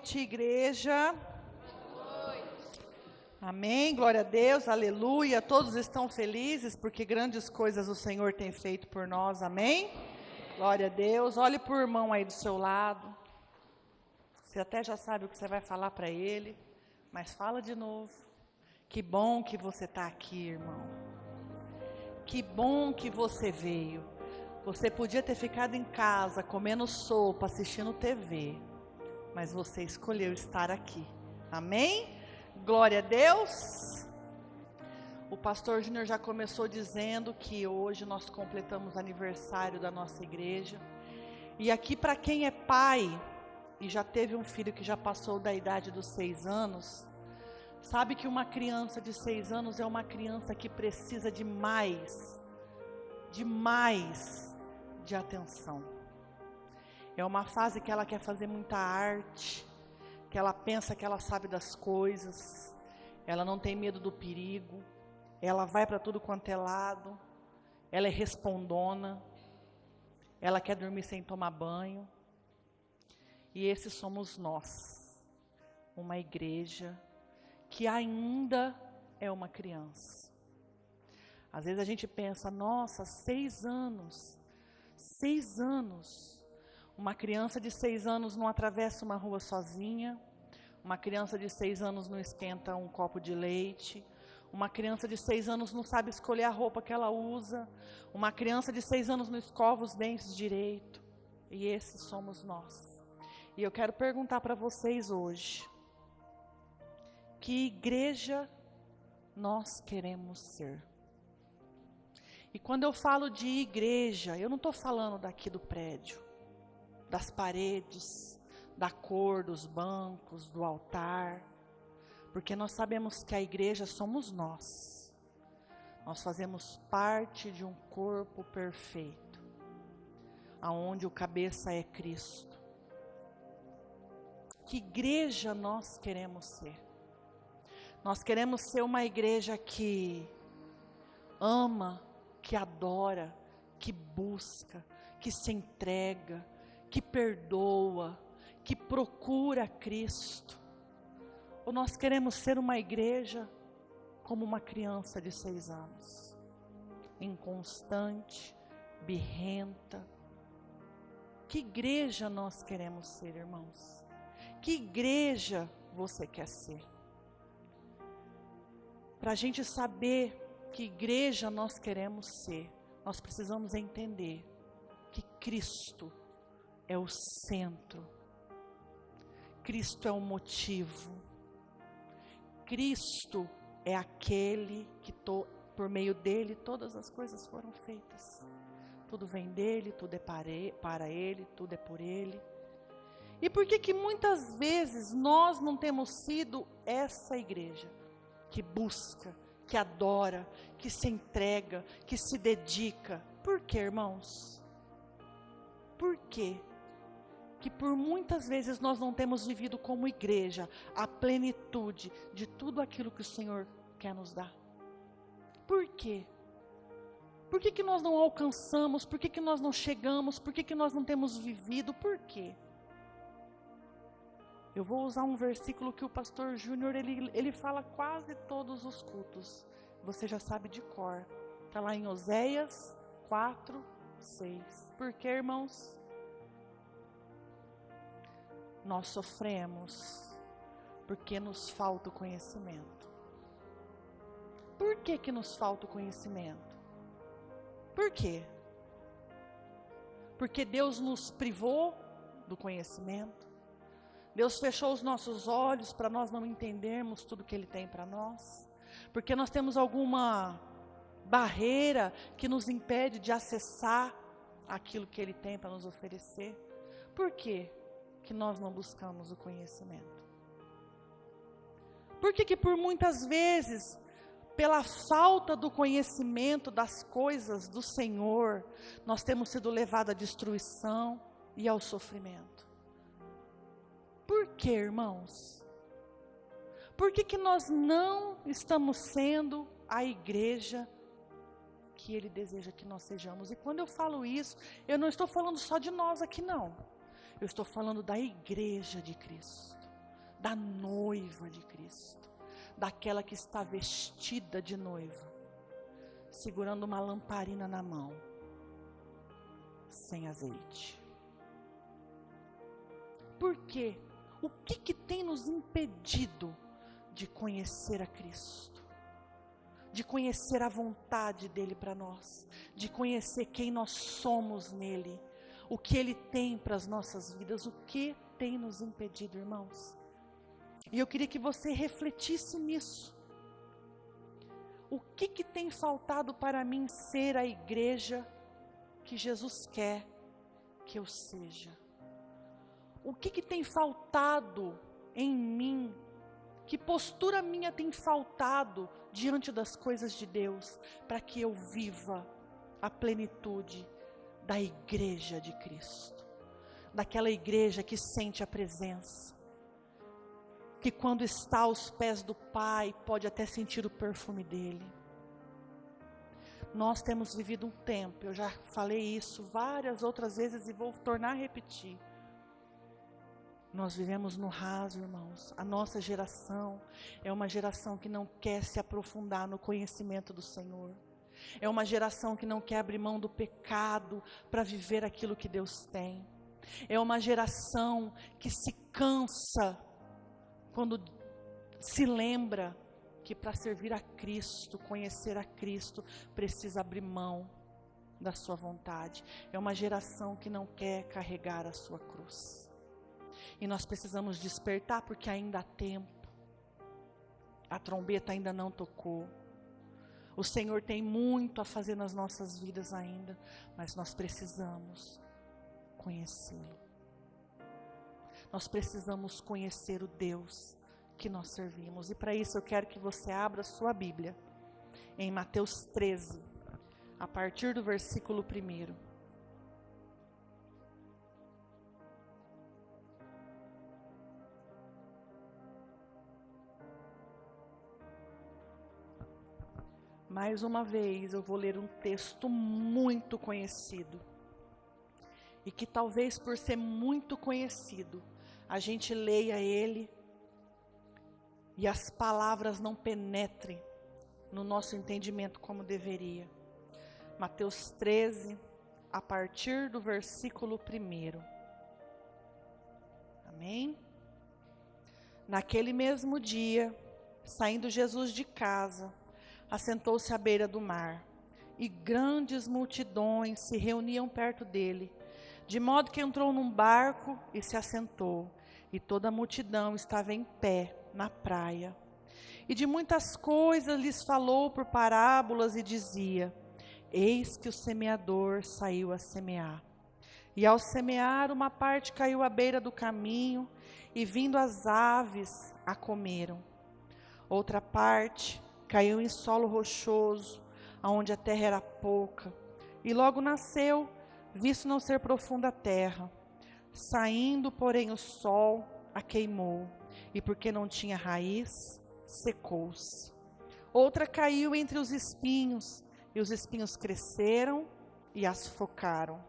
noite, igreja. Boa noite. Amém, glória a Deus, aleluia. Todos estão felizes porque grandes coisas o Senhor tem feito por nós, amém? Glória a Deus. Olhe para o irmão aí do seu lado. Você até já sabe o que você vai falar para ele, mas fala de novo. Que bom que você está aqui, irmão. Que bom que você veio. Você podia ter ficado em casa, comendo sopa, assistindo TV, mas você escolheu estar aqui. Amém? Glória a Deus. O pastor Júnior já começou dizendo que hoje nós completamos o aniversário da nossa igreja. E aqui, para quem é pai e já teve um filho que já passou da idade dos 6 anos, sabe que uma criança de 6 anos é uma criança que precisa de mais de atenção. É uma fase que ela quer fazer muita arte, que ela pensa que ela sabe das coisas, ela não tem medo do perigo, ela vai para tudo quanto é lado, ela é respondona, ela quer dormir sem tomar banho. E esses somos nós, uma igreja que ainda é uma criança. Às vezes a gente pensa, nossa, 6 anos, uma criança de 6 anos não atravessa uma rua sozinha, uma criança de 6 anos não esquenta um copo de leite, uma criança de 6 anos não sabe escolher a roupa que ela usa, uma criança de 6 anos não escova os dentes direito, e esses somos nós. E eu quero perguntar para vocês hoje, que igreja nós queremos ser? E quando eu falo de igreja, eu não estou falando daqui do prédio, das paredes, da cor dos bancos, do altar, porque nós sabemos que a igreja somos nós. Nós fazemos parte de um corpo perfeito, aonde o cabeça é Cristo. Que igreja nós queremos ser? Nós queremos ser uma igreja que ama, que adora, que busca, que se entrega, que perdoa, que procura Cristo. Ou nós queremos ser uma igreja como uma criança de 6 anos, inconstante, birrenta? Que igreja nós queremos ser, irmãos? Que igreja você quer ser? Para a gente saber que igreja nós queremos ser, nós precisamos entender que Cristo é o centro, Cristo é o motivo, Cristo é aquele que por meio dele todas as coisas foram feitas. Tudo vem dele, tudo é para ele, tudo é por ele. E por que muitas vezes nós não temos sido essa igreja que busca, que adora, que se entrega, que se dedica? Por quê, irmãos? Por quê? Que por muitas vezes nós não temos vivido como igreja a plenitude de tudo aquilo que o Senhor quer nos dar? Por quê? Por que nós não alcançamos? Por que nós não chegamos? Por que nós não temos vivido? Por quê? Eu vou usar um versículo que o pastor Júnior, ele fala quase todos os cultos. Você já sabe de cor. Está lá em Oséias 4:6. Por quê, irmãos? Nós sofremos porque nos falta o conhecimento. Por que nos falta o conhecimento? Por quê? Porque Deus nos privou do conhecimento. Deus fechou os nossos olhos para nós não entendermos tudo que Ele tem para nós. Porque nós temos alguma barreira que nos impede de acessar aquilo que Ele tem para nos oferecer. Por quê que nós não buscamos o conhecimento? Por que por muitas vezes, pela falta do conhecimento das coisas do Senhor, nós temos sido levados à destruição e ao sofrimento? Por que, irmãos? Por que nós não estamos sendo a igreja que Ele deseja que nós sejamos? E quando eu falo isso, eu não estou falando só de nós aqui não. Eu estou falando da igreja de Cristo. da noiva de Cristo, daquela que está vestida de noiva, segurando uma lamparina na mão, sem azeite. Por quê? O que tem nos impedido de conhecer a Cristo? De conhecer a vontade dEle para nós, de conhecer quem nós somos nele, o que Ele tem para as nossas vidas, o que tem nos impedido, irmãos? E eu queria que você refletisse nisso. O que tem faltado para mim ser a igreja que Jesus quer que eu seja? O que tem faltado em mim? Que postura minha tem faltado diante das coisas de Deus, para que eu viva a plenitude da igreja de Cristo, daquela igreja que sente a presença, que quando está aos pés do Pai, pode até sentir o perfume dele. Nós temos vivido um tempo, eu já falei isso várias outras vezes e vou tornar a repetir. Nós vivemos no raso, irmãos. A nossa geração é uma geração que não quer se aprofundar no conhecimento do Senhor. É uma geração que não quer abrir mão do pecado para viver aquilo que Deus tem. É uma geração que se cansa quando se lembra que para servir a Cristo, conhecer a Cristo, precisa abrir mão da sua vontade. É uma geração que não quer carregar a sua cruz. E nós precisamos despertar, porque ainda há tempo. A trombeta ainda não tocou. O Senhor tem muito a fazer nas nossas vidas ainda, mas nós precisamos conhecê-lo. Nós precisamos conhecer o Deus que nós servimos. E para isso eu quero que você abra a sua Bíblia em Mateus 13, a partir do versículo 1. Mais uma vez eu vou ler um texto muito conhecido. E que talvez por ser muito conhecido, a gente leia ele e as palavras não penetrem no nosso entendimento como deveria. Mateus 13, a partir do versículo 1. Amém? Naquele mesmo dia, saindo Jesus de casa, assentou-se à beira do mar, e grandes multidões se reuniam perto dele, de modo que entrou num barco e se assentou, e toda a multidão estava em pé na praia. E de muitas coisas lhes falou por parábolas e dizia: eis que o semeador saiu a semear. E ao semear, uma parte caiu à beira do caminho, e vindo as aves a comeram. Outra parte caiu em solo rochoso, onde a terra era pouca, e logo nasceu, visto não ser profunda a terra. Saindo, porém, o sol a queimou, e porque não tinha raiz, secou-se. Outra caiu entre os espinhos, e os espinhos cresceram e a sufocaram.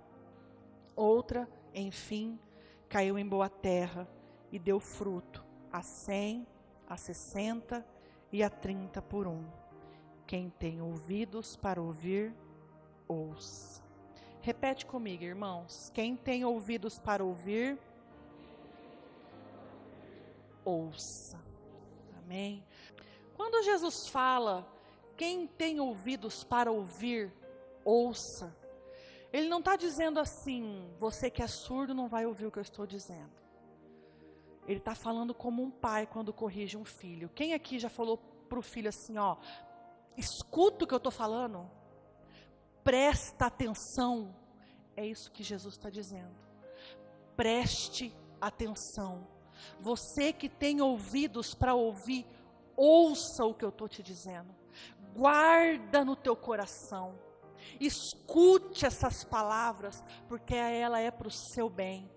Outra, enfim, caiu em boa terra, e deu fruto, a 100, a 60 e a 30 por 1. Quem tem ouvidos para ouvir, ouça. Repete comigo, irmãos. Quem tem ouvidos para ouvir, ouça. Amém? Quando Jesus fala, quem tem ouvidos para ouvir, ouça. Ele não está dizendo assim, você que é surdo não vai ouvir o que eu estou dizendo. Ele está falando como um pai quando corrige um filho. Quem aqui já falou para o filho assim, ó, escuta o que eu estou falando, presta atenção. É isso que Jesus está dizendo. Preste atenção. Você que tem ouvidos para ouvir, ouça o que eu estou te dizendo. Guarda no teu coração. Escute essas palavras, porque ela é para o seu bem.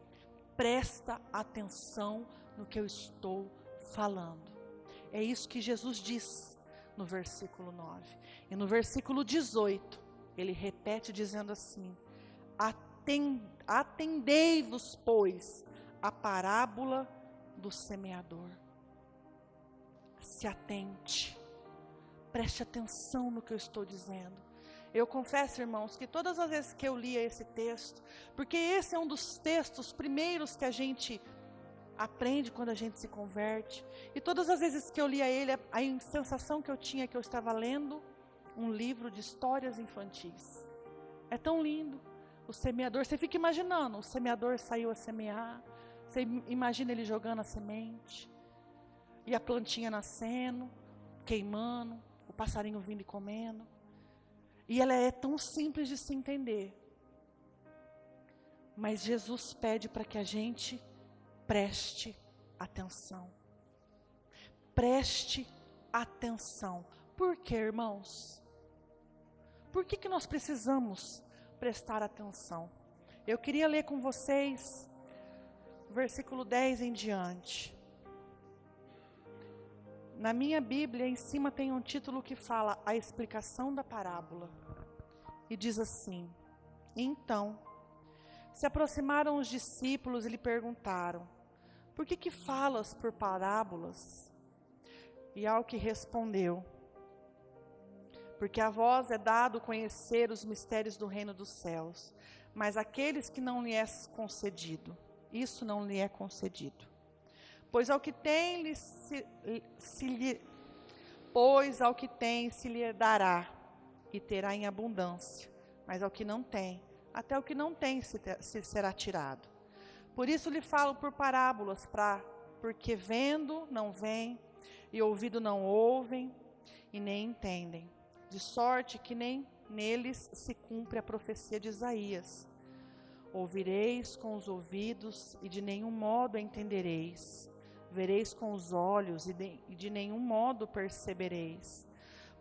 Presta atenção no que eu estou falando. É isso que Jesus diz no versículo 9. E no versículo 18, ele repete dizendo assim: atendei-vos, pois, a parábola do semeador. se atente, preste atenção no que eu estou dizendo. Eu confesso, irmãos, que todas as vezes que eu lia esse texto, porque esse é um dos textos primeiros que a gente aprende quando a gente se converte, e todas as vezes que eu lia ele, a sensação que eu tinha é que eu estava lendo um livro de histórias infantis. É tão lindo. O semeador, você fica imaginando, o semeador saiu a semear, você imagina ele jogando a semente, e a plantinha nascendo, queimando, o passarinho vindo e comendo. E ela é tão simples de se entender. Mas Jesus pede para que a gente preste atenção. Preste atenção. Por quê, irmãos? Por que nós precisamos prestar atenção? Eu queria ler com vocês o versículo 10 em diante. Na minha Bíblia, em cima tem um título que fala a explicação da parábola. E diz assim: então, se aproximaram os discípulos e lhe perguntaram: por que falas por parábolas? E ao que respondeu: porque a vós é dado conhecer os mistérios do reino dos céus, mas aqueles que não lhe é concedido, isso não lhe é concedido. Pois ao que tem se lhe dará, e terá em abundância, mas ao que não tem, até o que não tem se será tirado. Por isso lhe falo por parábolas, porque vendo não veem, e ouvindo não ouvem, e nem entendem, de sorte que nem neles se cumpre a profecia de Isaías. Ouvireis com os ouvidos, e de nenhum modo entendereis. Vereis com os olhos, e de nenhum modo percebereis.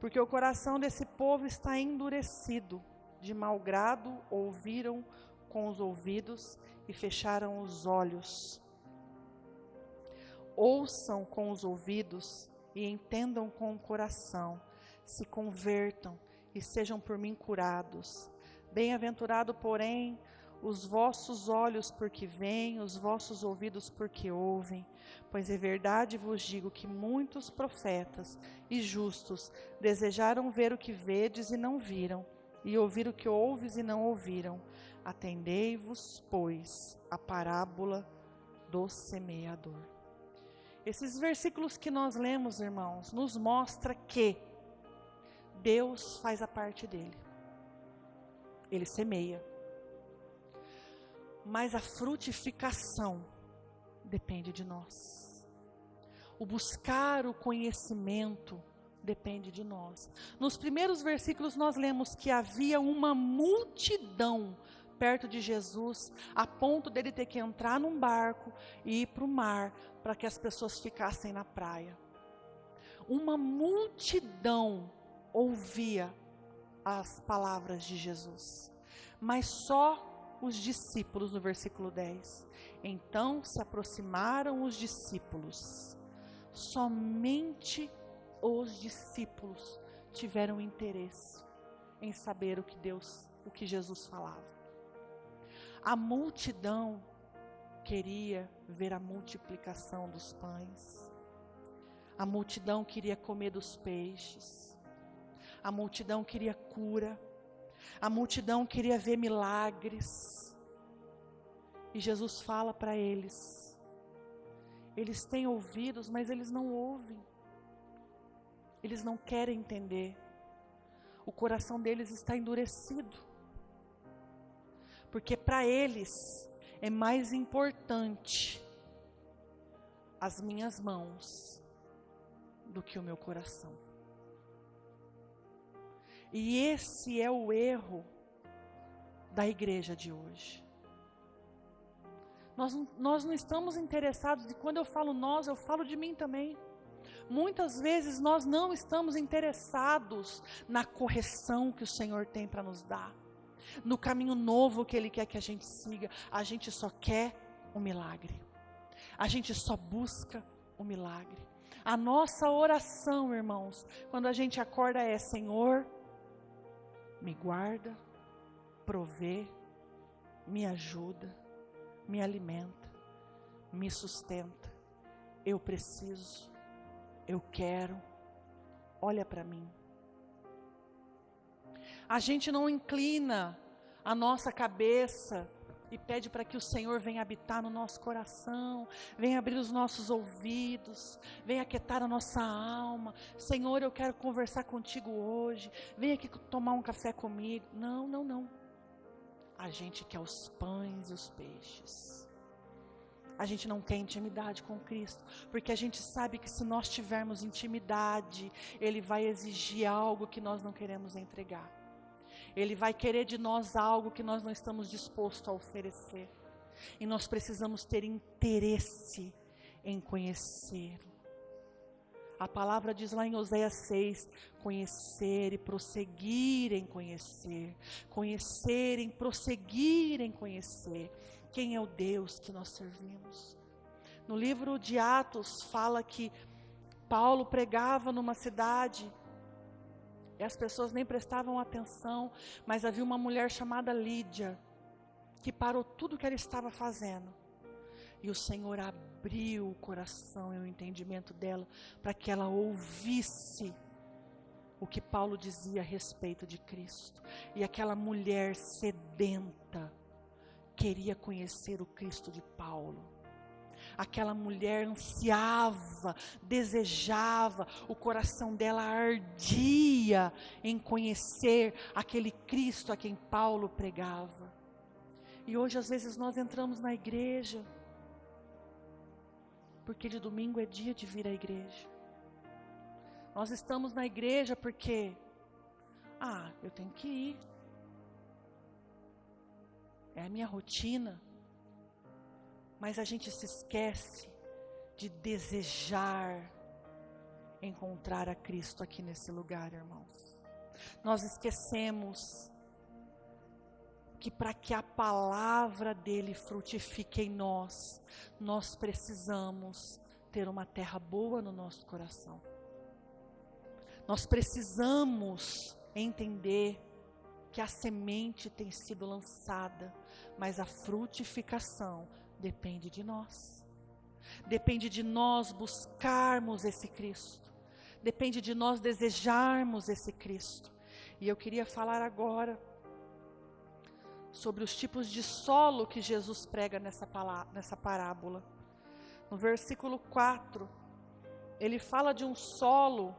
Porque o coração desse povo está endurecido, de mau grado ouviram com os ouvidos e fecharam os olhos. Ouçam com os ouvidos e entendam com o coração, se convertam e sejam por mim curados. Bem-aventurado, porém, os vossos olhos porque veem, os vossos ouvidos porque ouvem. Pois é verdade vos digo que muitos profetas e justos desejaram ver o que vedes e não viram, e ouvir o que ouves e não ouviram. Atendei-vos, pois, a parábola do semeador. Esses versículos que nós lemos, irmãos, nos mostra que Deus faz a parte dele. Ele semeia. Mas a frutificação depende de nós. O buscar o conhecimento depende de nós. Nos primeiros versículos nós lemos que havia uma multidão perto de Jesus, a ponto dele ter que entrar num barco e ir para o mar, para que as pessoas ficassem na praia. Uma multidão ouvia as palavras de Jesus, mas só os discípulos, no versículo 10. Então se aproximaram os discípulos. Somente os discípulos tiveram interesse em saber o que Jesus falava. A multidão queria ver a multiplicação dos pães. A multidão queria comer dos peixes. A multidão queria cura. A multidão queria ver milagres. E Jesus fala para eles: eles têm ouvidos, mas eles não ouvem. Eles não querem entender. O coração deles está endurecido. Porque para eles é mais importante as minhas mãos do que o meu coração. E esse é o erro da igreja de hoje. Nós não estamos interessados, e quando eu falo nós, eu falo de mim também. Muitas vezes nós não estamos interessados na correção que o Senhor tem para nos dar, no caminho novo que Ele quer que a gente siga. A gente só quer um milagre. A gente só busca o milagre. A nossa oração, irmãos, quando a gente acorda é: Senhor, me guarda, provê, me ajuda, me alimenta, me sustenta. Eu preciso. eu quero, olha para mim. A gente não inclina a nossa cabeça e pede para que o Senhor venha habitar no nosso coração, venha abrir os nossos ouvidos, venha aquietar a nossa alma. Senhor, eu quero conversar contigo hoje, venha aqui tomar um café comigo. Não, não, não. A gente quer os pães e os peixes. A gente não quer intimidade com Cristo, porque a gente sabe que se nós tivermos intimidade, Ele vai exigir algo que nós não queremos entregar. Ele vai querer de nós algo que nós não estamos dispostos a oferecer. E nós precisamos ter interesse em conhecê-lo. A palavra diz lá em Oséias 6, conhecer e prosseguir em conhecer. Conhecer e prosseguir em conhecer. Quem é o Deus que nós servimos? No livro de Atos fala que Paulo pregava numa cidade e as pessoas nem prestavam atenção, mas havia uma mulher chamada Lídia, que parou tudo o que ela estava fazendo. E o Senhor abriu o coração e o entendimento dela, para que ela ouvisse o que Paulo dizia a respeito de Cristo. E aquela mulher sedenta queria conhecer o Cristo de Paulo. Aquela mulher ansiava, desejava, o coração dela ardia em conhecer aquele Cristo a quem Paulo pregava. E hoje às vezes nós entramos na igreja, porque de domingo é dia de vir à igreja. Nós estamos na igreja porque, eu tenho que ir. É a minha rotina. Mas a gente se esquece de desejar encontrar a Cristo aqui nesse lugar, irmãos. Nós esquecemos que para que a palavra dele frutifique em nós, nós precisamos ter uma terra boa no nosso coração. Nós precisamos entender que a semente tem sido lançada, mas a frutificação depende de nós. Depende de nós buscarmos esse Cristo. Depende de nós desejarmos esse Cristo. E eu queria falar agora sobre os tipos de solo que Jesus prega nessa parábola. No versículo 4, ele fala de um solo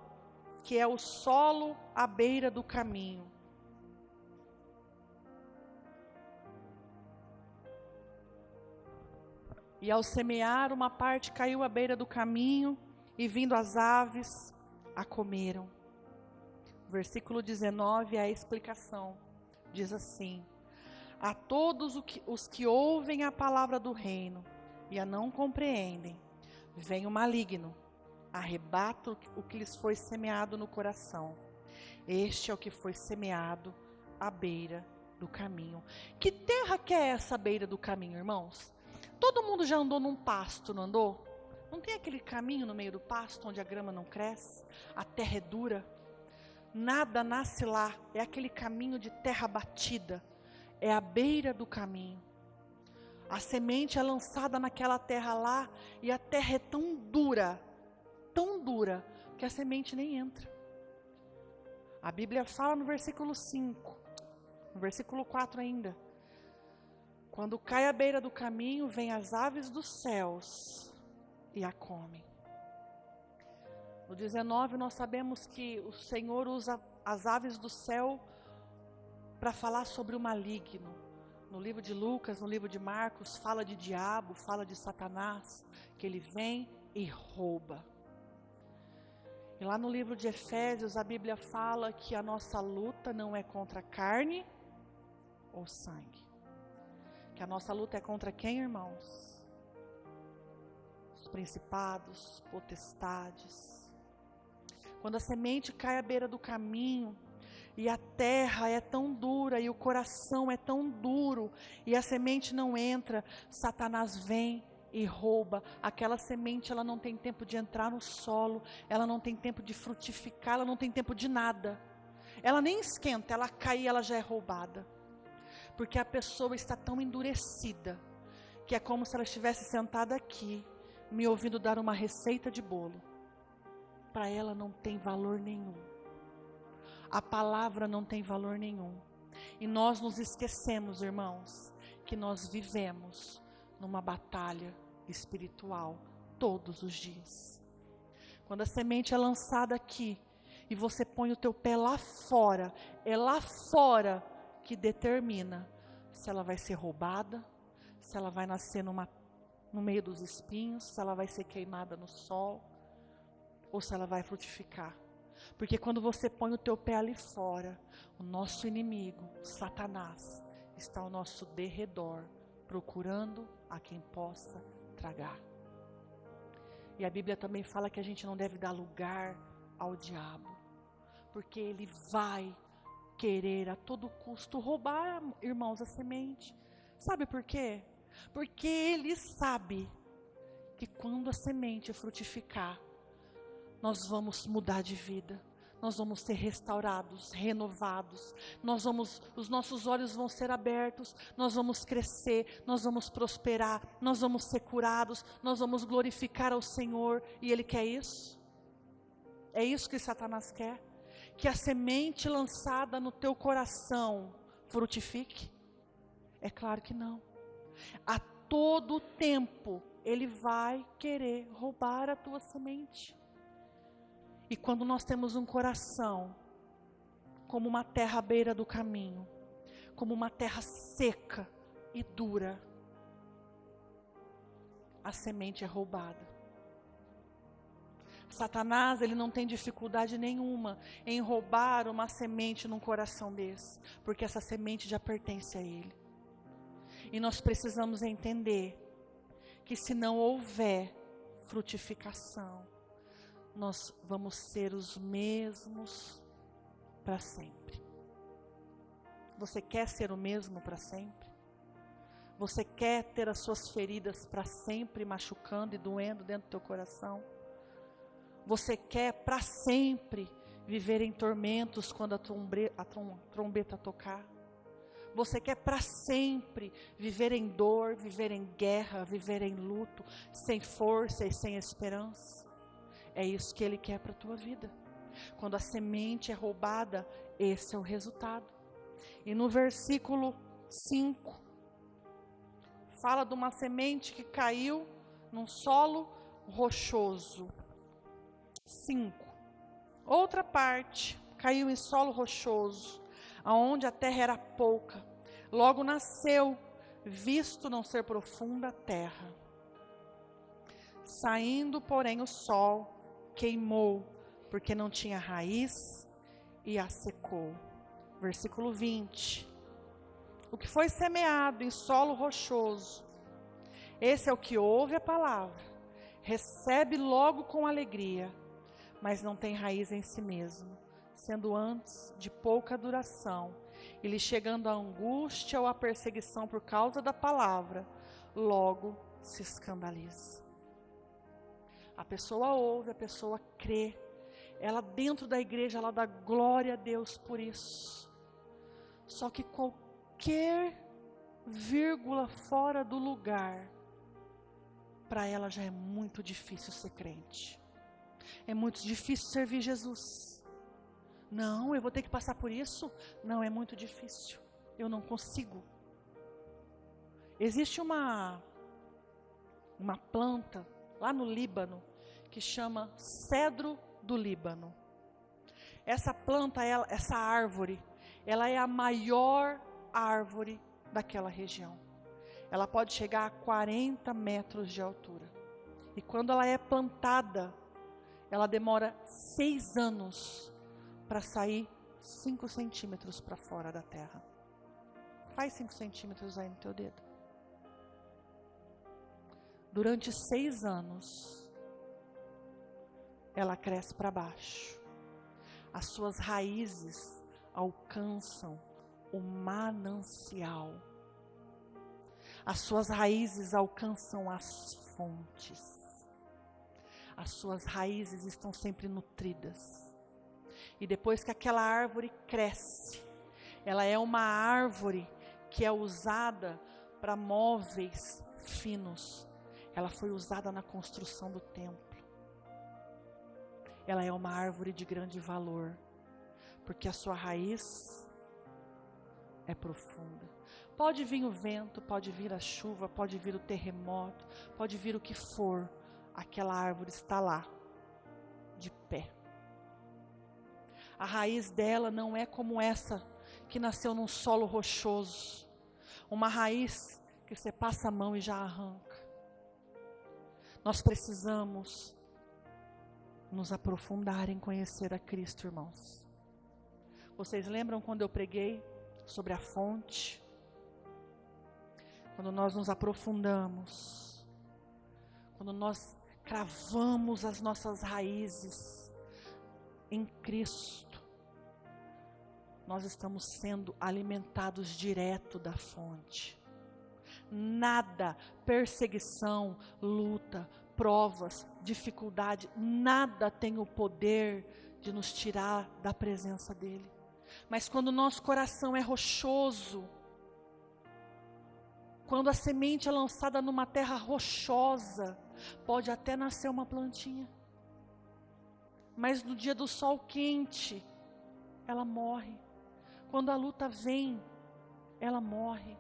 que é o solo à beira do caminho. E ao semear, uma parte caiu à beira do caminho, e vindo as aves, a comeram. Versículo 19 é a explicação. Diz assim: a todos os que ouvem a palavra do reino e a não compreendem, vem o maligno, arrebata o que lhes foi semeado no coração. Este é o que foi semeado à beira do caminho. Que terra que é essa beira do caminho, irmãos? Todo mundo já andou num pasto, não andou? Não tem aquele caminho no meio do pasto, onde a grama não cresce, a terra é dura, nada nasce lá, é aquele caminho de terra batida, é a beira do caminho. A semente é lançada naquela terra lá, e a terra é tão dura, que a semente nem entra. A Bíblia fala no versículo 5, no versículo 4 ainda: quando cai à beira do caminho, vêm as aves dos céus e a comem. No 19, nós sabemos que o Senhor usa as aves do céu para falar sobre o maligno. No livro de Lucas, no livro de Marcos, fala de diabo, fala de Satanás, que ele vem e rouba. E lá no livro de Efésios, a Bíblia fala que a nossa luta não é contra carne ou sangue. Que a nossa luta é contra quem, irmãos? Os principados, potestades. Quando a semente cai à beira do caminho, e a terra é tão dura, e o coração é tão duro, e a semente não entra, Satanás vem e rouba. Aquela semente, ela não tem tempo de entrar no solo, ela não tem tempo de frutificar, ela não tem tempo de nada. Ela nem esquenta, ela cai e ela já é roubada. Porque a pessoa está tão endurecida, que é como se ela estivesse sentada aqui, me ouvindo dar uma receita de bolo. para ela não tem valor nenhum. A palavra não tem valor nenhum. E nós nos esquecemos, irmãos, que nós vivemos numa batalha espiritual todos os dias. Quando a semente é lançada aqui e você põe o teu pé lá fora, é lá fora que determina se ela vai ser roubada, se ela vai nascer no meio dos espinhos, se ela vai ser queimada no sol, ou se ela vai frutificar. Porque quando você põe o teu pé ali fora, o nosso inimigo, Satanás, está ao nosso derredor, procurando a quem possa tragar. E a Bíblia também fala que a gente não deve dar lugar ao diabo, porque ele vai querer a todo custo roubar, irmãos, a semente. Sabe por quê? Porque ele sabe que quando a semente frutificar, nós vamos mudar de vida, nós vamos ser restaurados, renovados, os nossos olhos vão ser abertos, nós vamos crescer, nós vamos prosperar, nós vamos ser curados, nós vamos glorificar ao Senhor. E Ele quer isso? É isso que Satanás quer? Que a semente lançada no teu coração frutifique? É claro que não. A todo tempo ele vai querer roubar a tua semente. E quando nós temos um coração como uma terra à beira do caminho, como uma terra seca e dura, a semente é roubada. Satanás, ele não tem dificuldade nenhuma em roubar uma semente num coração desse, porque essa semente já pertence a ele. E nós precisamos entender que se não houver frutificação, nós vamos ser os mesmos para sempre. Você quer ser o mesmo para sempre? Você quer ter as suas feridas para sempre machucando e doendo dentro do teu coração? Você quer para sempre viver em tormentos quando a trombeta tocar? Você quer para sempre viver em dor, viver em guerra, viver em luto, sem força e sem esperança? É isso que Ele quer para a tua vida. Quando a semente é roubada, esse é o resultado. E no versículo 5, fala de uma semente que caiu num solo rochoso. 5. Outra parte caiu em solo rochoso, aonde a terra era pouca. Logo nasceu, visto não ser profunda a terra. Saindo, porém, o sol queimou, porque não tinha raiz, e a secou. Versículo 20. O que foi semeado em solo rochoso, esse é o que ouve a palavra, recebe logo com alegria, mas não tem raiz em si mesmo, sendo antes de pouca duração, e lhe chegando a angústia ou a perseguição por causa da palavra, logo se escandaliza. A pessoa ouve, a pessoa crê, ela dentro da igreja, ela dá glória a Deus por isso. Só que qualquer vírgula fora do lugar, para ela já é muito difícil ser crente. É muito difícil servir Jesus. Não, eu vou ter que passar por isso? Não, é muito difícil. Eu não consigo. Existe uma planta lá no Líbano que chama cedro do Líbano. Essa planta, essa árvore, ela é a maior árvore daquela região. Ela pode chegar a 40 metros de altura. E quando ela é plantada, ela demora 6 anos para sair 5 centímetros para fora da terra. Faz 5 centímetros aí no teu dedo. Durante 6 anos, ela cresce para baixo. As suas raízes alcançam o manancial. As suas raízes alcançam as fontes. As suas raízes estão sempre nutridas. E depois que aquela árvore cresce, ela é uma árvore que é usada para móveis finos. Ela foi usada na construção do templo. ela é uma árvore de grande valor, porque a sua raiz é profunda. Pode vir o vento, pode vir a chuva, pode vir o terremoto, pode vir o que for, aquela árvore está lá, de pé. A raiz dela não é como essa que nasceu num solo rochoso, uma raiz que você passa a mão e já arranca. Nós precisamos nos aprofundar em conhecer a Cristo, irmãos. Vocês lembram quando eu preguei sobre a fonte? Quando nós nos aprofundamos, quando nós cravamos as nossas raízes em Cristo, nós estamos sendo alimentados direto da fonte. Nada, perseguição, luta, provas, dificuldade, nada tem o poder de nos tirar da presença dele. Mas quando o nosso coração é rochoso, quando a semente é lançada numa terra rochosa, pode até nascer uma plantinha, mas no dia do sol quente, ela morre. Quando a luta vem, ela morre.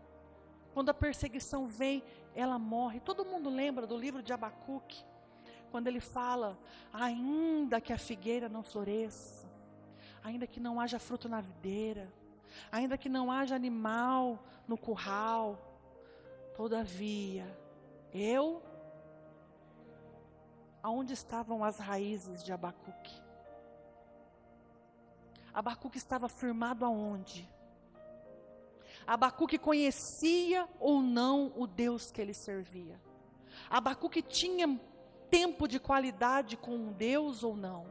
Quando a perseguição vem, ela morre. Todo mundo lembra do livro de Abacuque, quando ele fala: ainda que a figueira não floresça, ainda que não haja fruto na videira, ainda que não haja animal no curral, todavia, aonde estavam as raízes de Abacuque? Abacuque estava firmado aonde? Abacuque conhecia ou não o Deus que ele servia? Abacuque tinha tempo de qualidade com Deus ou não?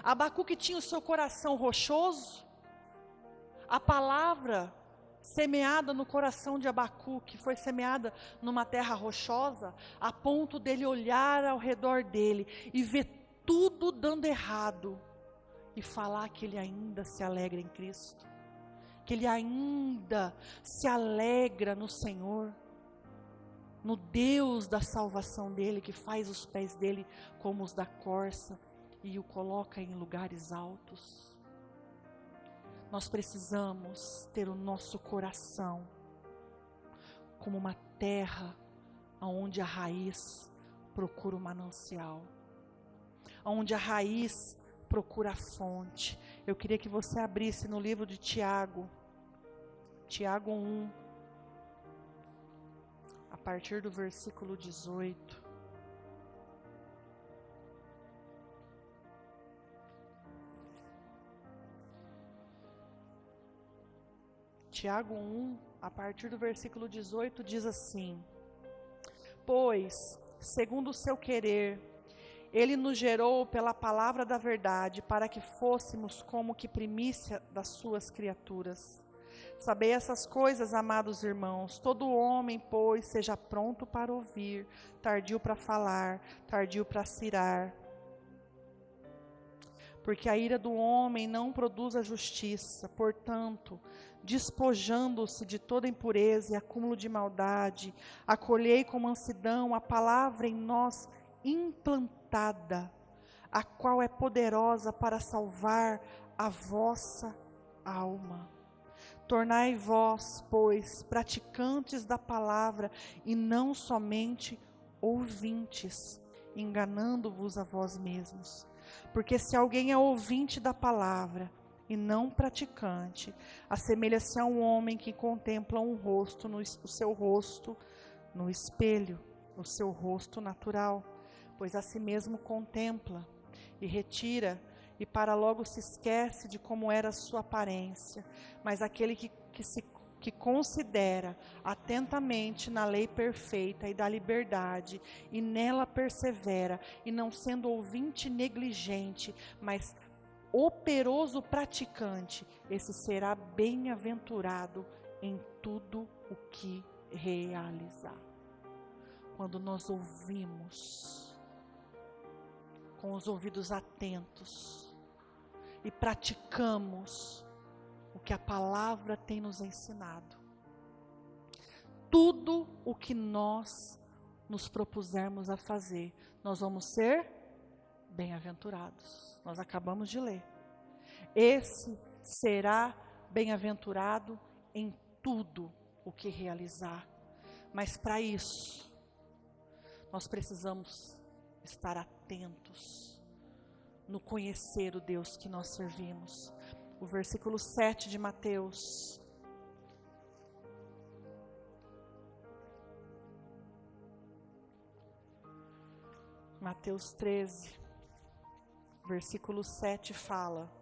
Abacuque tinha o seu coração rochoso? A palavra semeada no coração de Abacuque foi semeada numa terra rochosa, a ponto dele olhar ao redor dele e ver tudo dando errado e falar que ele ainda se alegra em Cristo, que ele ainda se alegra no Senhor, no Deus da salvação dele, que faz os pés dele como os da corça e o coloca em lugares altos. Nós precisamos ter o nosso coração como uma terra onde a raiz procura o manancial, onde a raiz procura a fonte. Eu queria que você abrisse no livro de Tiago, Tiago 1, a partir do versículo 18. Tiago 1, a partir do versículo 18, diz assim: pois, segundo o seu querer, ele nos gerou pela palavra da verdade, para que fôssemos como que primícia das suas criaturas. Sabei essas coisas, amados irmãos. Todo homem, pois, seja pronto para ouvir, tardio para falar, tardio para se irar. Porque a ira do homem não produz a justiça. Portanto, despojando-se de toda impureza e acúmulo de maldade, acolhei com mansidão a palavra em nós implantada, a qual é poderosa para salvar a vossa alma. Tornai vós, pois, praticantes da palavra e não somente ouvintes, enganando-vos a vós mesmos. Porque se alguém é ouvinte da palavra e não praticante, assemelha-se a um homem que contempla o seu rosto no espelho, o seu rosto natural, pois a si mesmo contempla e retira, e para logo se esquece de como era a sua aparência. Mas aquele que considera atentamente na lei perfeita e da liberdade, e nela persevera, e não sendo ouvinte negligente, mas operoso praticante, esse será bem-aventurado em tudo o que realizar. Quando nós ouvimos com os ouvidos atentos e praticamos o que a palavra tem nos ensinado, tudo o que nós nos propusermos a fazer, nós vamos ser bem-aventurados. Nós acabamos de ler. Esse será bem-aventurado em tudo o que realizar. Mas para isso, nós precisamos estar atentos no conhecer o Deus que nós servimos. O versículo 7 de Mateus. Mateus 13, versículo 7 fala: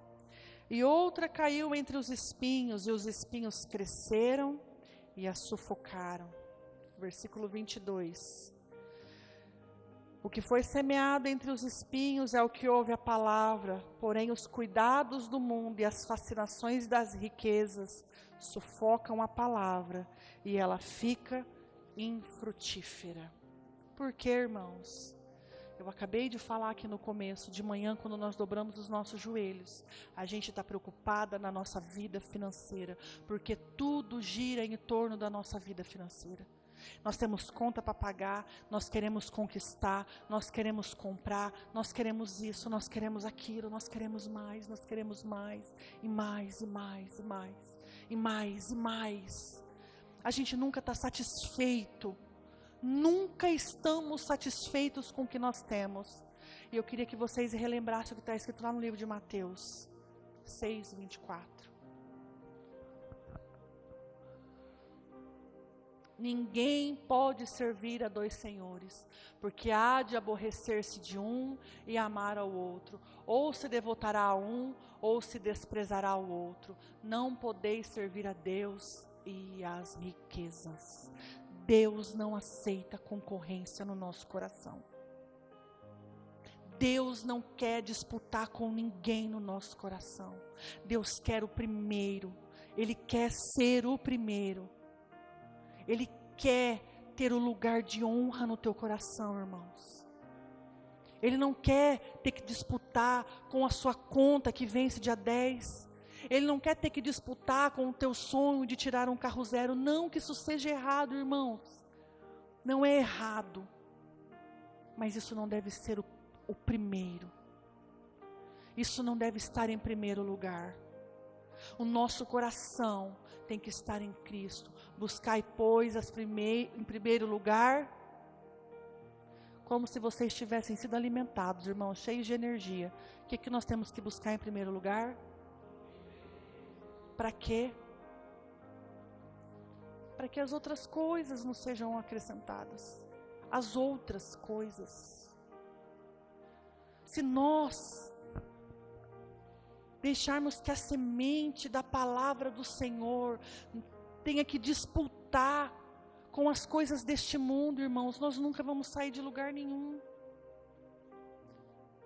E outra caiu entre os espinhos, e os espinhos cresceram e a sufocaram. Versículo 22. O que foi semeado entre os espinhos é o que ouve a palavra, porém os cuidados do mundo e as fascinações das riquezas sufocam a palavra e ela fica infrutífera. Por quê, irmãos? Eu acabei de falar aqui no começo, de manhã, quando nós dobramos os nossos joelhos, a gente está preocupada na nossa vida financeira, porque tudo gira em torno da nossa vida financeira. Nós temos conta para pagar, nós queremos conquistar, nós queremos comprar, nós queremos isso, nós queremos aquilo, nós queremos mais, e mais, e mais, e mais, e mais, e mais. A gente nunca está satisfeito. Nunca estamos satisfeitos com o que nós temos. E eu queria que vocês relembrassem o que está escrito lá no livro de Mateus 6, 24. Ninguém pode servir a dois senhores, porque há de aborrecer-se de um e amar ao outro, ou se devotará a um, ou se desprezará ao outro. Não podeis servir a Deus e às riquezas. Deus não aceita concorrência no nosso coração. Deus não quer disputar com ninguém no nosso coração. Deus quer o primeiro. Ele quer ser o primeiro. Ele quer ter o lugar de honra no teu coração, irmãos. Ele não quer ter que disputar com a sua conta que vence dia 10. Ele não quer ter que disputar com o teu sonho de tirar um carro zero. Não que isso seja errado, irmãos. Não é errado. Mas isso não deve ser o primeiro. Isso não deve estar em primeiro lugar. O nosso coração tem que estar em Cristo. Buscai, pois, em primeiro lugar, como se vocês tivessem sido alimentados, irmãos, cheios de energia. O que nós temos que buscar em primeiro lugar? Para quê? Para que as outras coisas não sejam acrescentadas. As outras coisas. Se nós deixarmos que a semente da palavra do Senhor tenha que disputar com as coisas deste mundo, irmãos, nós nunca vamos sair de lugar nenhum.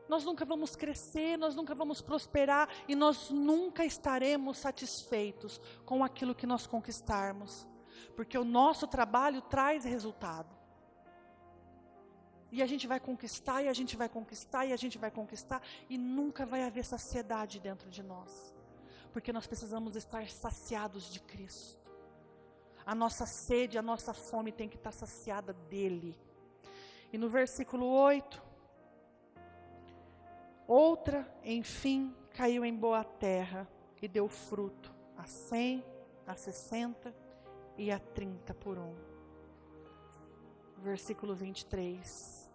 Nós nunca vamos crescer, nós nunca vamos prosperar e nós nunca estaremos satisfeitos com aquilo que nós conquistarmos. Porque o nosso trabalho traz resultado. E a gente vai conquistar, e a gente vai conquistar, e a gente vai conquistar, e nunca vai haver saciedade dentro de nós. Porque nós precisamos estar saciados de Cristo. A nossa sede, a nossa fome tem que estar saciada dEle. E no versículo 8, outra, enfim, caiu em boa terra e deu fruto a 100, a 60 e a 30 por um. Versículo 23.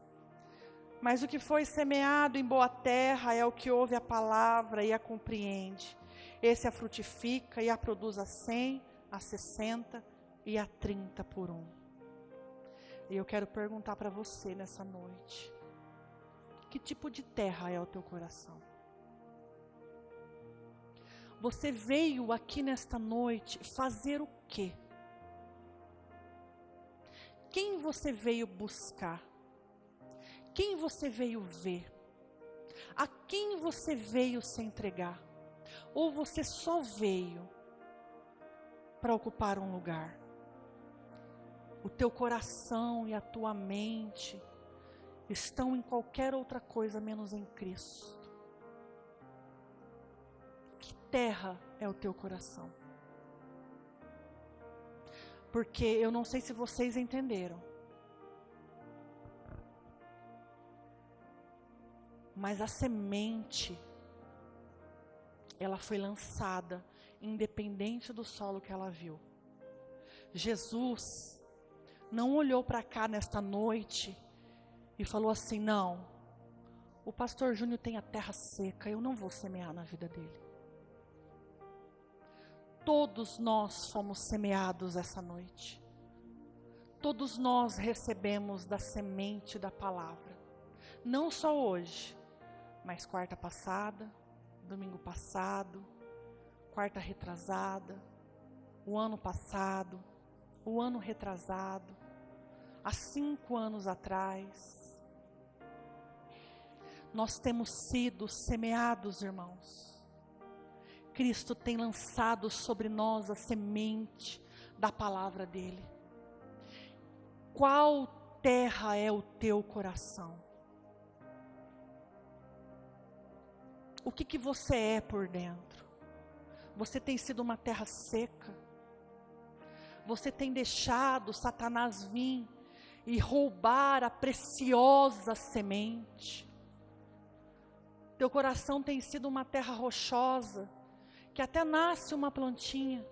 Mas o que foi semeado em boa terra é o que ouve a palavra e a compreende. Esse a frutifica e a produz a 100, a 60 e a 30 por um. E eu quero perguntar para você nessa noite. Que tipo de terra é o teu coração? Você veio aqui nesta noite fazer o quê? Quem você veio buscar? Quem você veio ver? A quem você veio se entregar? Ou você só veio para ocupar um lugar? O teu coração e a tua mente estão em qualquer outra coisa menos em Cristo. Que terra é o teu coração? Porque eu não sei se vocês entenderam. Mas a semente, ela foi lançada, independente do solo que ela viu. Jesus não olhou para cá nesta noite e falou assim: não, o pastor Júnior tem a terra seca, eu não vou semear na vida dele. Todos nós fomos semeados essa noite. Todos nós recebemos da semente da palavra. Não só hoje, mas quarta passada, domingo passado, quarta retrasada, o ano passado, o ano retrasado, há 5 anos atrás. Nós temos sido semeados, irmãos. Cristo tem lançado sobre nós a semente da palavra dele. Qual terra é o teu coração? O que você é por dentro? Você tem sido uma terra seca? Você tem deixado Satanás vir e roubar a preciosa semente? Teu coração tem sido uma terra rochosa, que até nasce uma plantinha,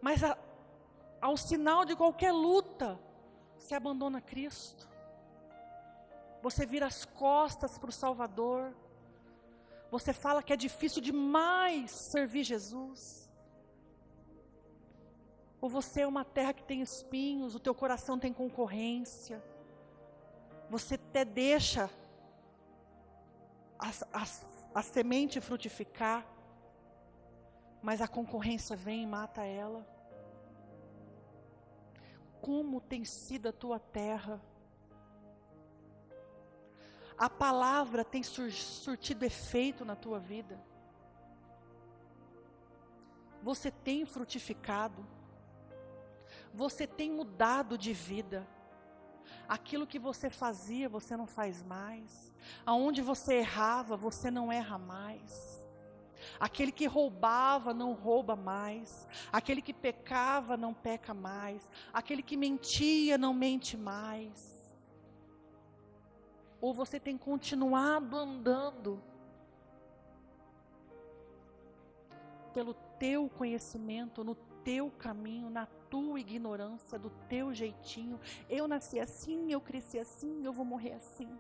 mas ao sinal de qualquer luta, se abandona a Cristo. Você vira as costas para o Salvador. Você fala que é difícil demais servir Jesus. Ou você é uma terra que tem espinhos, o teu coração tem concorrência. Você até deixa a semente frutificar, mas a concorrência vem e mata ela. Como tem sido a tua terra? A palavra tem surtido efeito na tua vida? Você tem frutificado? Você tem mudado de vida? Aquilo que você fazia, você não faz mais. Aonde você errava, você não erra mais. Aquele que roubava, não rouba mais. Aquele que pecava, não peca mais. Aquele que mentia, não mente mais. Ou você tem continuado andando pelo teu conhecimento, no teu caminho, na tua ignorância, do teu jeitinho. Eu nasci assim, eu cresci assim, eu vou morrer assim.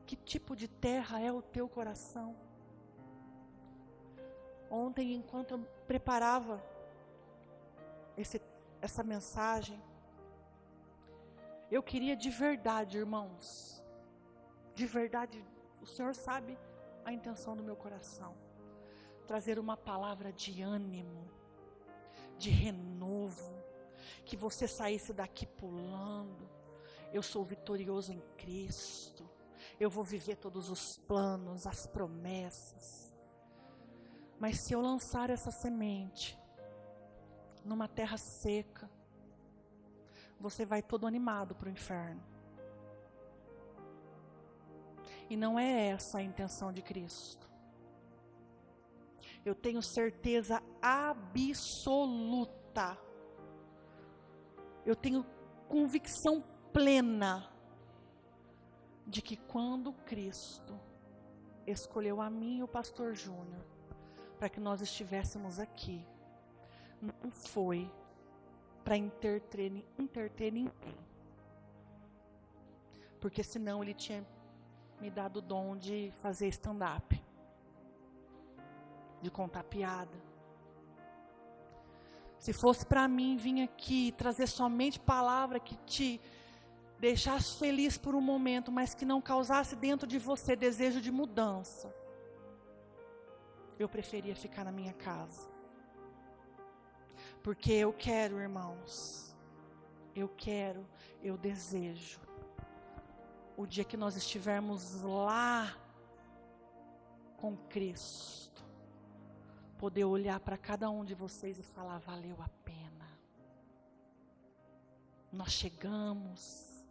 Que tipo de terra é o teu coração? Ontem, enquanto eu preparava essa mensagem, eu queria de verdade, irmãos, de verdade, o Senhor sabe a intenção do meu coração, trazer uma palavra de ânimo, de renovo, que você saísse daqui pulando. Eu sou vitorioso em Cristo, eu vou viver todos os planos, as promessas. Mas se eu lançar essa semente numa terra seca, você vai todo animado para o inferno. E não é essa a intenção de Cristo. Eu tenho certeza absoluta, eu tenho convicção plena de que quando Cristo escolheu a mim e o pastor Júnior para que nós estivéssemos aqui, não foi para interter ninguém, porque senão ele tinha me dado o dom de fazer stand-up, de contar piada. Se fosse para mim vir aqui trazer somente palavra que te deixasse feliz por um momento, mas que não causasse dentro de você desejo de mudança, eu preferia ficar na minha casa. Porque eu quero, irmãos, eu desejo, o dia que nós estivermos lá com Cristo, poder olhar para cada um de vocês e falar: valeu a pena. Nós chegamos,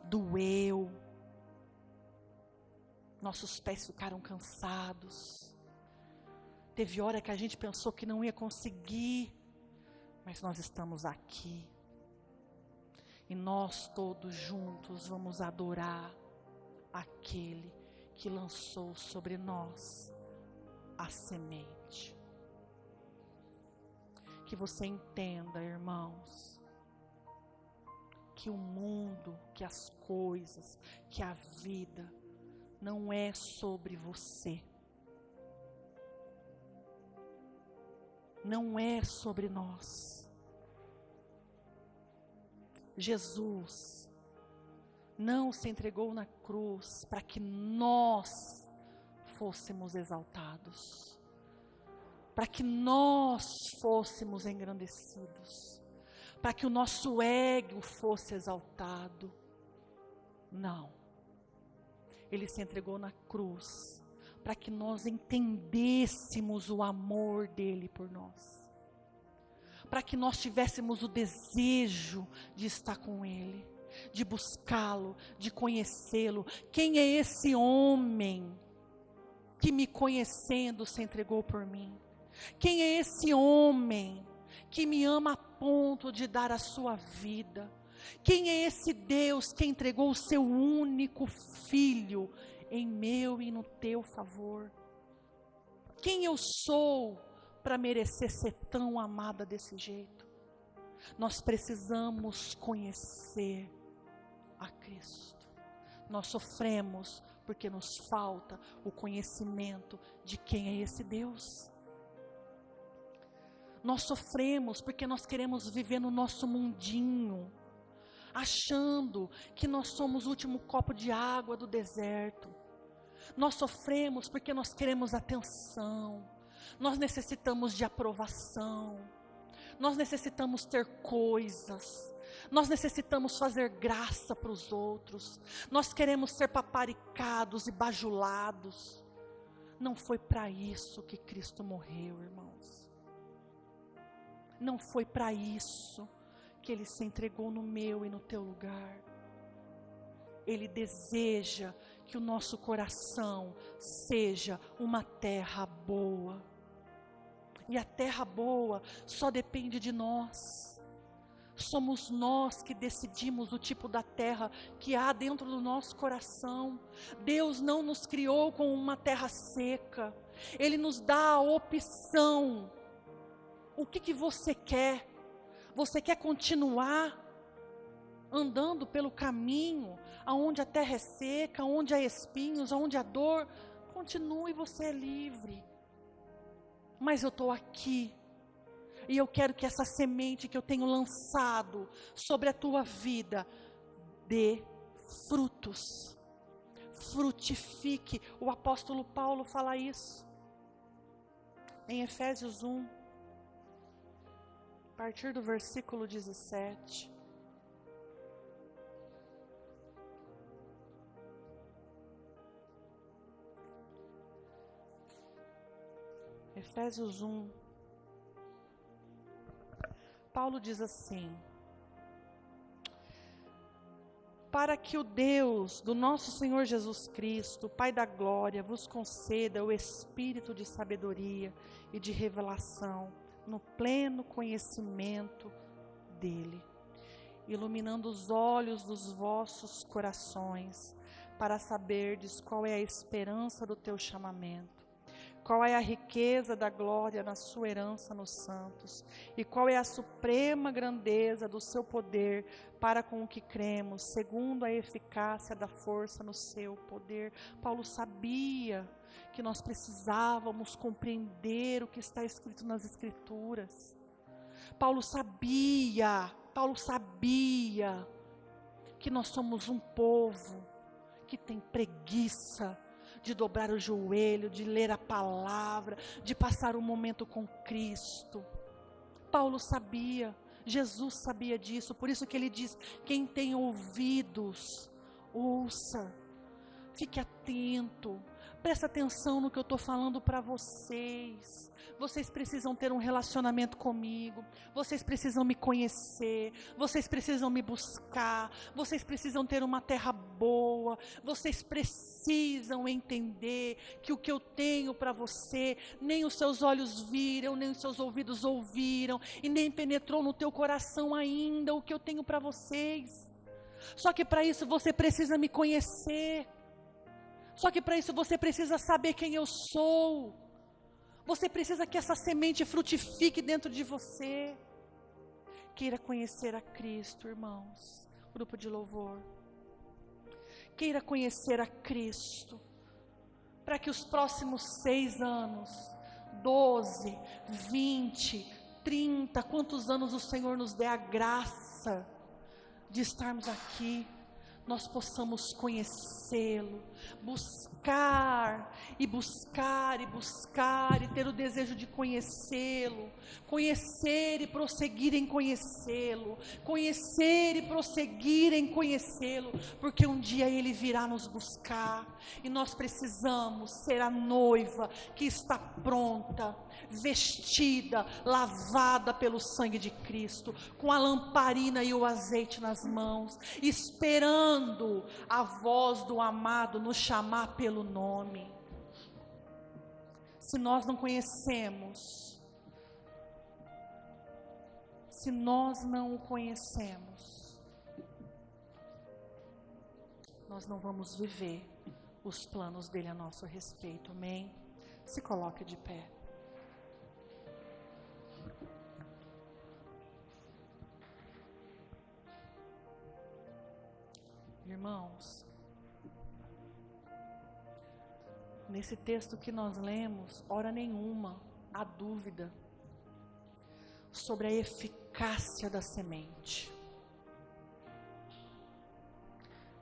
doeu, nossos pés ficaram cansados, teve hora que a gente pensou que não ia conseguir, mas nós estamos aqui. E nós todos juntos vamos adorar aquele que lançou sobre nós a semente. Que você entenda, irmãos, que o mundo, que as coisas, que a vida não é sobre você. Não é sobre nós. Jesus não se entregou na cruz para que nós fôssemos exaltados, para que nós fôssemos engrandecidos, para que o nosso ego fosse exaltado. Não. Ele se entregou na cruz para que nós entendêssemos o amor dele por nós, para que nós tivéssemos o desejo de estar com ele, de buscá-lo, de conhecê-lo. Quem é esse homem que, me conhecendo, se entregou por mim? Quem é esse homem que me ama a ponto de dar a sua vida? Quem é esse Deus que entregou o seu único filho em meu e no teu favor? Quem eu sou para merecer ser tão amada desse jeito? Nós precisamos conhecer a Cristo. Nós sofremos porque nos falta o conhecimento de quem é esse Deus. Nós sofremos porque nós queremos viver no nosso mundinho, achando que nós somos o último copo de água do deserto. Nós sofremos porque nós queremos atenção, nós necessitamos de aprovação, nós necessitamos ter coisas, nós necessitamos fazer graça para os outros, nós queremos ser paparicados e bajulados. Não foi para isso que Cristo morreu, irmãos. Não foi para isso que Ele se entregou no meu e no teu lugar. Ele deseja que o nosso coração seja uma terra boa. E a terra boa só depende de nós. Somos nós que decidimos o tipo da terra que há dentro do nosso coração. Deus não nos criou com uma terra seca. Ele nos dá a opção. O que você quer? Você quer continuar andando pelo caminho aonde a terra é seca, onde há espinhos, onde há dor? Continue, você é livre. Mas eu estou aqui, e eu quero que essa semente que eu tenho lançado sobre a tua vida dê frutos, frutifique. O apóstolo Paulo fala isso em Efésios 1, a partir do versículo 17. Efésios 1, Paulo diz assim: para que o Deus do nosso Senhor Jesus Cristo, Pai da glória, vos conceda o espírito de sabedoria e de revelação, no pleno conhecimento dele, iluminando os olhos dos vossos corações, para saberdes qual é a esperança do teu chamamento, qual é a riqueza da glória na sua herança nos santos, e qual é a suprema grandeza do seu poder para com o que cremos, segundo a eficácia da força no seu poder. Paulo sabia que nós precisávamos compreender o que está escrito nas Escrituras. Paulo sabia que nós somos um povo que tem preguiça de dobrar o joelho, de ler a palavra, de passar um momento com Cristo. Paulo sabia, Jesus sabia disso, por isso que ele diz: quem tem ouvidos, ouça. Fique atento Presta atenção no que eu estou falando para vocês. Vocês precisam ter um relacionamento comigo. Vocês precisam me conhecer. Vocês precisam me buscar. Vocês precisam ter uma terra boa. Vocês precisam entender que o que eu tenho para você, nem os seus olhos viram, nem os seus ouvidos ouviram, e nem penetrou no teu coração ainda o que eu tenho para vocês. Só que para isso você precisa me conhecer. Só que para isso você precisa saber quem eu sou. Você precisa que essa semente frutifique dentro de você. Queira conhecer a Cristo, irmãos. Grupo de louvor. Queira conhecer a Cristo. Para que os próximos 6 anos, 12, 20, 30, quantos anos o Senhor nos dê a graça de estarmos aqui, nós possamos conhecê-lo, buscar e buscar e buscar e ter o desejo de conhecê-lo, conhecer e prosseguir em conhecê-lo, conhecer e prosseguir em conhecê-lo, porque um dia ele virá nos buscar e nós precisamos ser a noiva que está pronta, vestida, lavada pelo sangue de Cristo, com a lamparina e o azeite nas mãos, esperando a voz do amado nos chamar pelo nome. Se nós não conhecemos, se nós não o conhecemos, nós não vamos viver os planos dele a nosso respeito, amém? Se coloque de pé. Irmãos, nesse texto que nós lemos, hora nenhuma há dúvida sobre a eficácia da semente.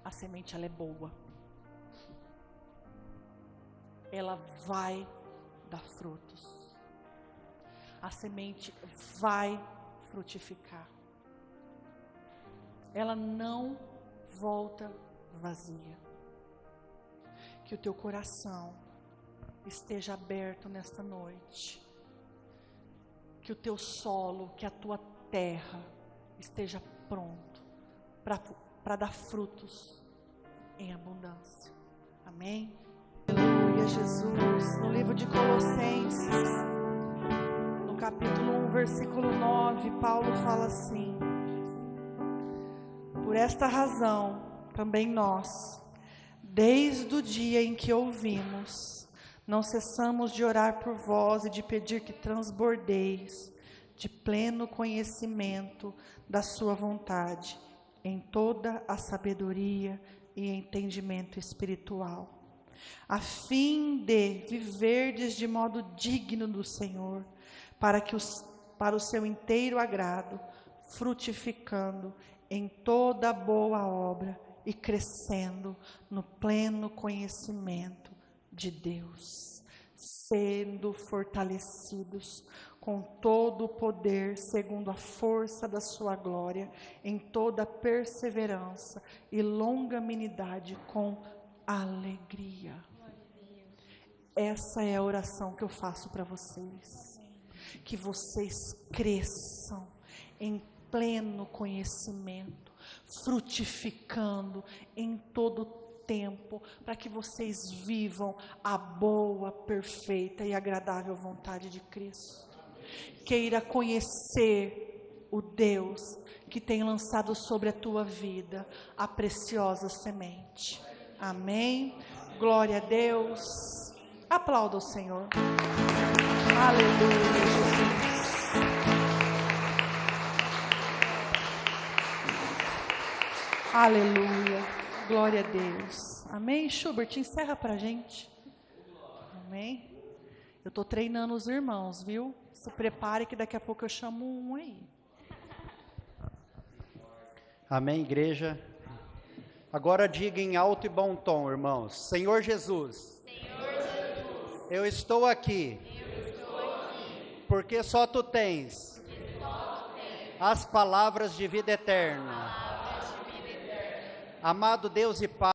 A semente, ela é boa. Ela vai dar frutos. A semente vai frutificar. Ela não volta vazia. Que o teu coração esteja aberto nesta noite. Que o teu solo, que a tua terra esteja pronto para dar frutos em abundância. Amém? Aleluia, Jesus. No livro de Colossenses, no capítulo 1, versículo 9, Paulo fala assim: por esta razão, também nós, desde o dia em que ouvimos, não cessamos de orar por vós e de pedir que transbordeis de pleno conhecimento da sua vontade, em toda a sabedoria e entendimento espiritual, a fim de viverdes de modo digno do Senhor, para o seu inteiro agrado, frutificando em toda boa obra e crescendo no pleno conhecimento de Deus, sendo fortalecidos com todo o poder, segundo a força da sua glória, em toda perseverança e longanimidade com alegria. Essa é a oração que eu faço para vocês, que vocês cresçam em pleno conhecimento, frutificando em todo o tempo, para que vocês vivam a boa, perfeita e agradável vontade de Cristo. Queira conhecer o Deus que tem lançado sobre a tua vida a preciosa semente. Amém? Glória a Deus. Aplauda o Senhor. Aleluia, Jesus. Aleluia, glória a Deus. Amém? Schubert, encerra pra gente. Amém? Eu estou treinando os irmãos, viu? Se prepare que daqui a pouco eu chamo um aí. Amém, igreja? Agora diga em alto e bom tom, irmãos: Senhor Jesus, eu estou aqui, porque só Tu tens as palavras de vida eterna. Amado Deus e Pai,